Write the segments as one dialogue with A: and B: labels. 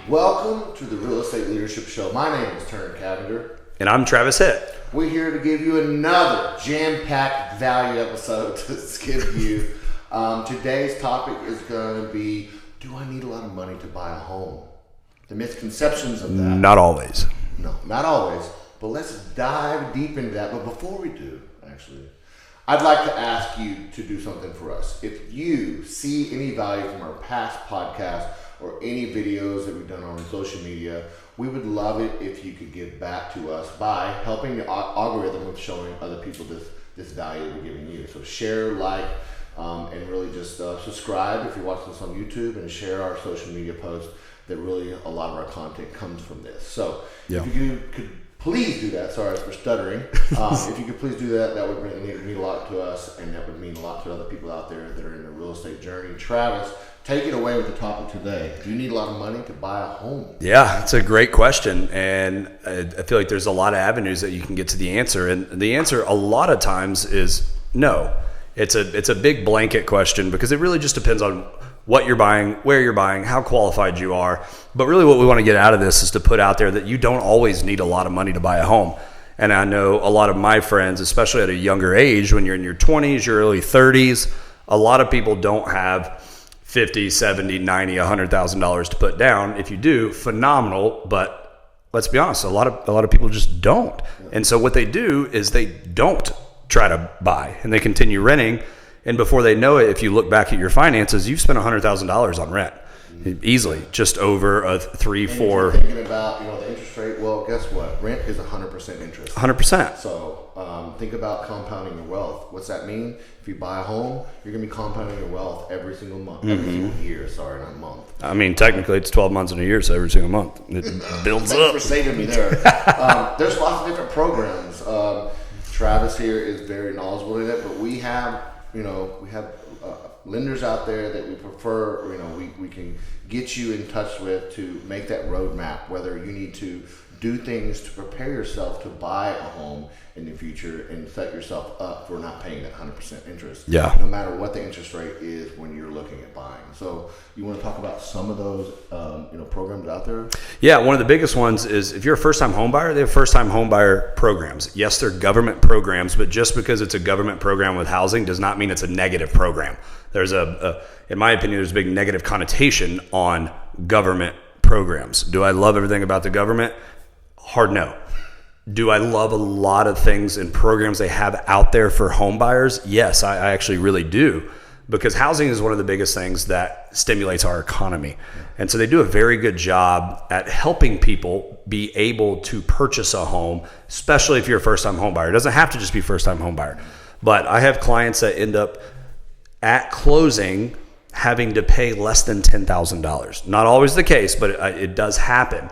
A: Welcome to the Real Estate Leadership Show. My name is Cavender.
B: And I'm Travis Hitt.
A: We're here to give you another jam-packed value episode to give you. Today's topic is going to be, do I need a lot of money to buy a home? The misconceptions of that.
B: Not always.
A: No, not always. But let's dive deep into that. But before we do, actually, I'd like to ask you to do something for us. If you see any value from our past podcasts or any videos that we've done on social media, we would love it if you could give back to us by helping the algorithm of showing other people this value we're giving you. So share, like, and really just subscribe if you're watching this on YouTube, and share our social media posts. That really a lot of our content comes from this. So if you could please do that. Sorry for stuttering. If you could please do that, that would mean a lot to us, and that would mean a lot to other people out there that are in the real estate journey. Travis, take it away with the topic today. Do you need a lot of money to buy a home?
B: Yeah, it's a great question. And I feel like there's a lot of avenues that you can get to the answer. And the answer a lot of times is no. It's a big blanket question because it really just depends on what you're buying, where you're buying, how qualified you are. But really what we want to get out of this is to put out there that you don't always need a lot of money to buy a home. And I know a lot of my friends, especially at a younger age, when you're in your 20s, your early 30s, a lot of people don't have $50, $70, $90, $100,000 to put down. If you do, phenomenal. But let's be honest, a lot of people just don't. And so what they do is they don't try to buy, and they continue renting. And before they know it, if you look back at your finances, you've spent $100,000 on rent. Easily, just over a 3-4.
A: You're thinking about the interest rate. Well, guess what? Rent is 100% interest.
B: 100%.
A: So think about compounding your wealth. What's that mean? If you buy a home, you're going to be compounding your wealth every single month, every single year. Sorry, not month.
B: I mean, technically, it's 12 months in a year, so every single month it builds up.
A: Thanks for saving me there. There's lots of different programs. Travis here is very knowledgeable in it, but we have lenders out there that we prefer, we can get you in touch with to make that roadmap, whether you need to do things to prepare yourself to buy a home in the future and set yourself up for not paying that 100% interest.
B: Yeah.
A: No matter what the interest rate is when you're looking at buying. So you want to talk about some of those, programs out there?
B: Yeah. One of the biggest ones is if you're a first-time home buyer, they have first-time home buyer programs. Yes, they're government programs, but just because it's a government program with housing does not mean it's a negative program. There's in my opinion, there's a big negative connotation on government programs. Do I love everything about the government? Hard no. Do I love a lot of things and programs they have out there for home buyers? Yes, I actually really do, because housing is one of the biggest things that stimulates our economy. And so they do a very good job at helping people be able to purchase a home, especially if you're a first-time home buyer. It doesn't have to just be first-time home buyer. But I have clients that end up at closing having to pay less than $10,000. Not always the case, but it does happen.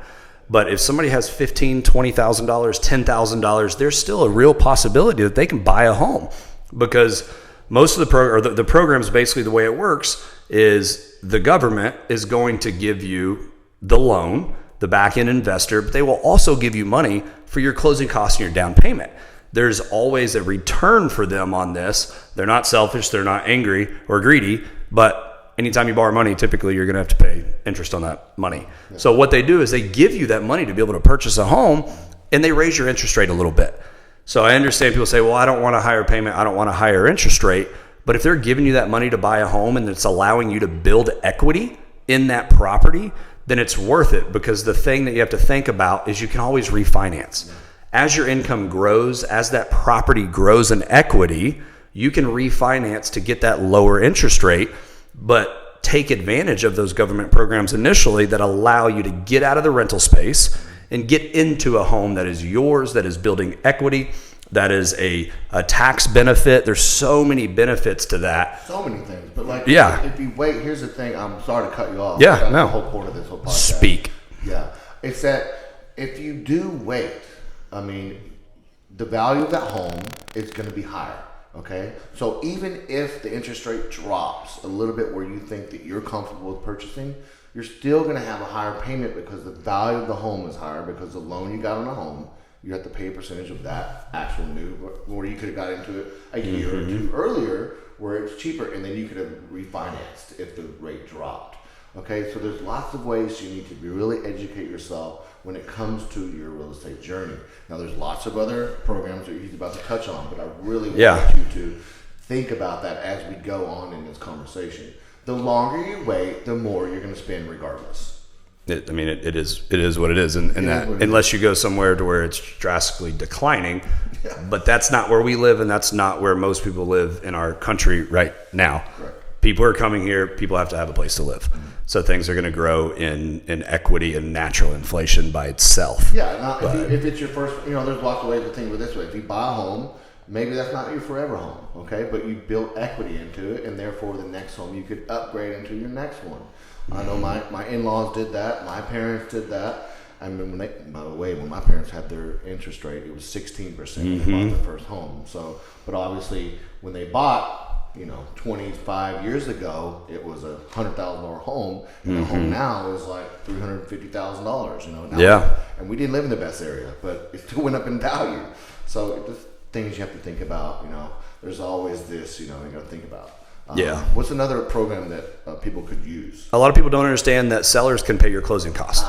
B: But if somebody has $15,000, $20,000, $10,000, there's still a real possibility that they can buy a home, because most of the programs, basically the way it works is the government is going to give you the loan, the back-end investor, but they will also give you money for your closing costs and your down payment. There's always a return for them on this. They're not selfish, they're not angry or greedy, but anytime you borrow money, typically you're going to have to pay interest on that money. Yeah. So what they do is they give you that money to be able to purchase a home, and they raise your interest rate a little bit. So I understand people say, well, I don't want a higher payment, I don't want a higher interest rate. But if they're giving you that money to buy a home and it's allowing you to build equity in that property, then it's worth it, because the thing that you have to think about is you can always refinance. As your income grows, as that property grows in equity, you can refinance to get that lower interest rate, but take advantage of those government programs initially that allow you to get out of the rental space and get into a home that is yours, that is building equity, that is a tax benefit. There's so many benefits to that.
A: So many things. But if you wait, here's the thing. I'm sorry to cut you off.
B: Yeah, no.
A: The whole point of this whole podcast.
B: Speak.
A: Yeah. It's that if you do wait, the value of that home is going to be higher. Okay, so even if the interest rate drops a little bit where you think that you're comfortable with purchasing, you're still going to have a higher payment because the value of the home is higher, because the loan you got on the home, you have to pay a percentage of that actual new, where you could have got into it a year or two earlier where it's cheaper, and then you could have refinanced if the rate dropped. Okay, so there's lots of ways you need to really educate yourself when it comes to your real estate journey. Now, there's lots of other programs that he's about to touch on, but I really want you to think about that as we go on in this conversation. The longer you wait, the more you're going to spend regardless.
B: It is what it is, and that unless you go somewhere to where it's drastically declining, but that's not where we live, and that's not where most people live in our country right now.
A: Right.
B: People are coming here. People have to have a place to live, so things are going to grow in equity and natural inflation by itself.
A: Yeah, now, if it's your first, there's lots of ways to think of it this way. If you buy a home, maybe that's not your forever home, okay? But you built equity into it, and therefore the next home you could upgrade into your next one. I know my in-laws did that. My parents did that. I mean, by the way, when my parents had their interest rate, it was 16% when they bought their first home. So, but obviously, when they bought, 25 years ago, it was a $100,000 home, and a home now is like $350,000.
B: Yeah.
A: And we didn't live in the best area, but it still went up in value. So, there's things you have to think about. There's always this. You got to think about. What's another program that people could use?
B: A lot of people don't understand that sellers can pay your closing costs.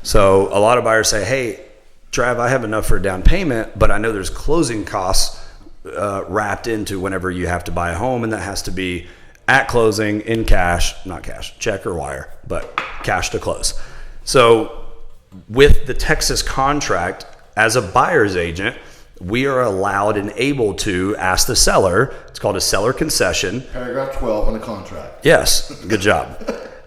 B: So a lot of buyers say, hey, Trav, I have enough for a down payment, but I know there's closing costs wrapped into whenever you have to buy a home, and that has to be at closing in cash, not cash, check or wire, but cash to close. So with the Texas contract, as a buyer's agent, we are allowed and able to ask the seller. It's called a seller concession.
A: Paragraph 12 on the contract.
B: Yes, good job.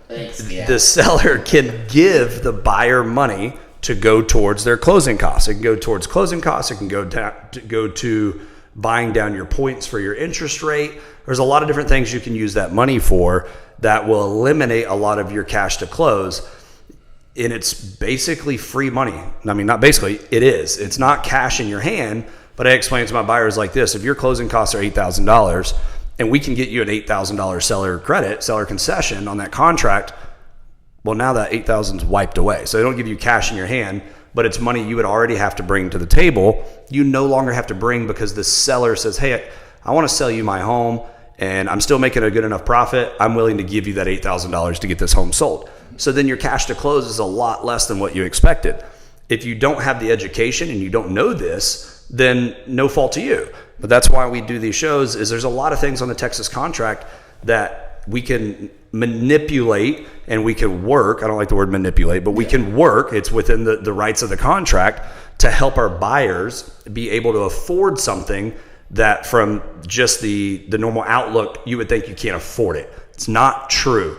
A: Thanks. Yeah.
B: The seller can give the buyer money to go towards their closing costs. It can go towards closing costs. It can go to buying down your points for your interest rate. There's a lot of different things you can use that money for that will eliminate a lot of your cash to close. And it's basically free money. I mean, not basically, it is. It's not cash in your hand, but I explain to my buyers like this. If your closing costs are $8,000 and we can get you an $8,000 seller concession on that contract, well, now that $8,000 is wiped away. So they don't give you cash in your hand, but it's money you would already have to bring to the table. You no longer have to bring because the seller says, hey, I want to sell you my home and I'm still making a good enough profit. I'm willing to give you that $8,000 to get this home sold. So then your cash to close is a lot less than what you expected. If you don't have the education and you don't know this, then no fault to you. But that's why we do these shows, is there's a lot of things on the Texas contract that we can manipulate and we can work. I don't like the word manipulate, but we can work. It's within the rights of the contract to help our buyers be able to afford something that from just the normal outlook, you would think you can't afford it. It's not true.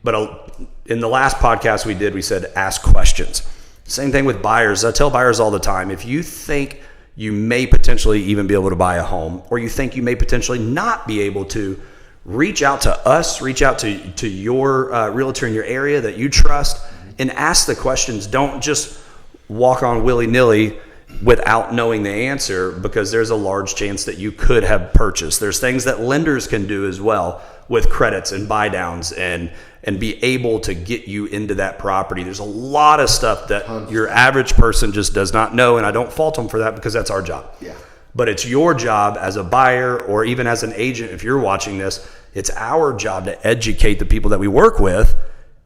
B: But in the last podcast we did, we said ask questions. Same thing with buyers. I tell buyers all the time, if you think you may potentially even be able to buy a home, or you think you may potentially not be able to, reach out to us, reach out to your realtor in your area that you trust, and ask the questions. Don't just walk on willy-nilly without knowing the answer, because there's a large chance that you could have purchased. There's things that lenders can do as well with credits and buy downs and be able to get you into that property. There's a lot of stuff that your average person just does not know, and I don't fault them for that because that's our job.
A: Yeah.
B: But it's your job as a buyer or even as an agent, if you're watching this, it's our job to educate the people that we work with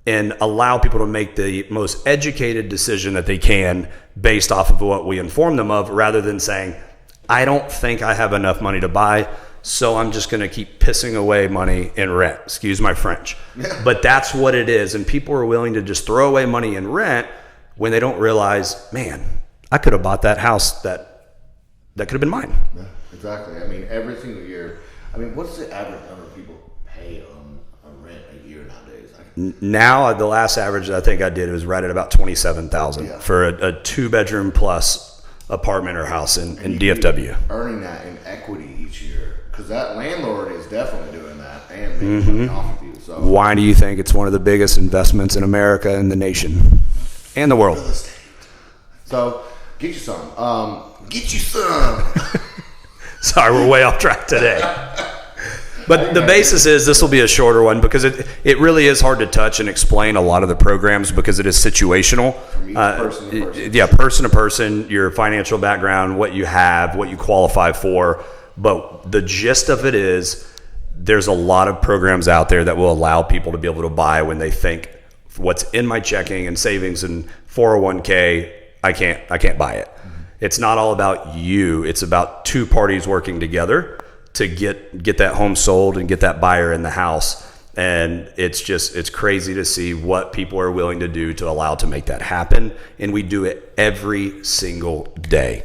B: and allow people to make the most educated decision that they can based off of what we inform them of, rather than saying, I don't think I have enough money to buy, so I'm just going to keep pissing away money in rent. Excuse my French. Yeah. But that's what it is. And people are willing to just throw away money in rent when they don't realize, man, I could have bought that house that could have been mine.
A: Yeah, exactly. I mean, every single year. I mean, what's the average number of people pay on rent a year nowadays?
B: Now, the last average I think I did, it was right at about $27,000 for a 2-bedroom plus apartment or house in DFW.
A: Earning that in equity each year, because that landlord is definitely doing that and making money off of you. So
B: why do you think it's one of the biggest investments in America and the nation and the world?
A: So get you some. Get you some.
B: Sorry, we're way off track today. But the basis is this will be a shorter one because it really is hard to touch and explain a lot of the programs because it is situational.
A: Person to person.
B: Yeah, person to person, your financial background, what you have, what you qualify for. But the gist of it is there's a lot of programs out there that will allow people to be able to buy when they think, what's in my checking and savings and 401k, I can't buy it. It's not all about you. It's about two parties working together to get that home sold and get that buyer in the house. And it's crazy to see what people are willing to do to allow to make that happen. And we do it every single day.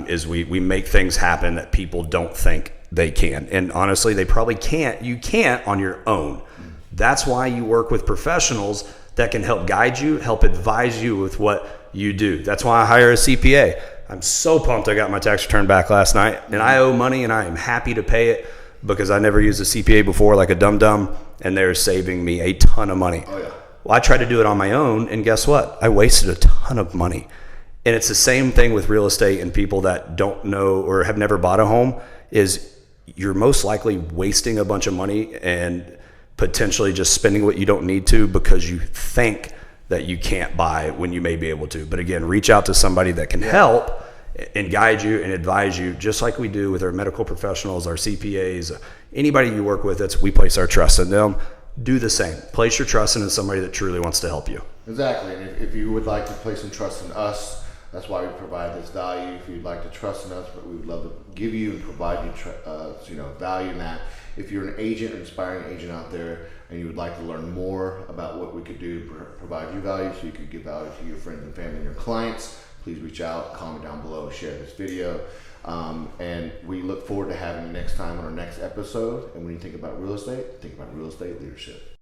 B: Is we make things happen that people don't think they can. And honestly, they probably can't. You can't on your own. That's why you work with professionals that can help guide you, help advise you with what you do. That's why I hire a CPA. I'm so pumped I got my tax return back last night, and I owe money, and I am happy to pay it because I never used a CPA before like a dum-dum, and they're saving me a ton of money.
A: Oh, yeah.
B: Well, I tried to do it on my own, and guess what? I wasted a ton of money. And it's the same thing with real estate and people that don't know or have never bought a home is you're most likely wasting a bunch of money and potentially just spending what you don't need to because you think that you can't buy when you may be able to. But again, reach out to somebody that can help and guide you and advise you, just like we do with our medical professionals, our CPAs, anybody you work with. We place our trust in them. Do the same. Place your trust in somebody that truly wants to help you.
A: Exactly. And if you would like to place some trust in us, that's why we provide this value. If you'd like to trust in us, but we would love to give you and provide you, value in that. If you're an agent, an aspiring agent out there, and you would like to learn more about what we could do to provide you value, so you could give value to your friends and family and your clients, please reach out, comment down below, share this video, and we look forward to having you next time on our next episode. And when you think about real estate leadership.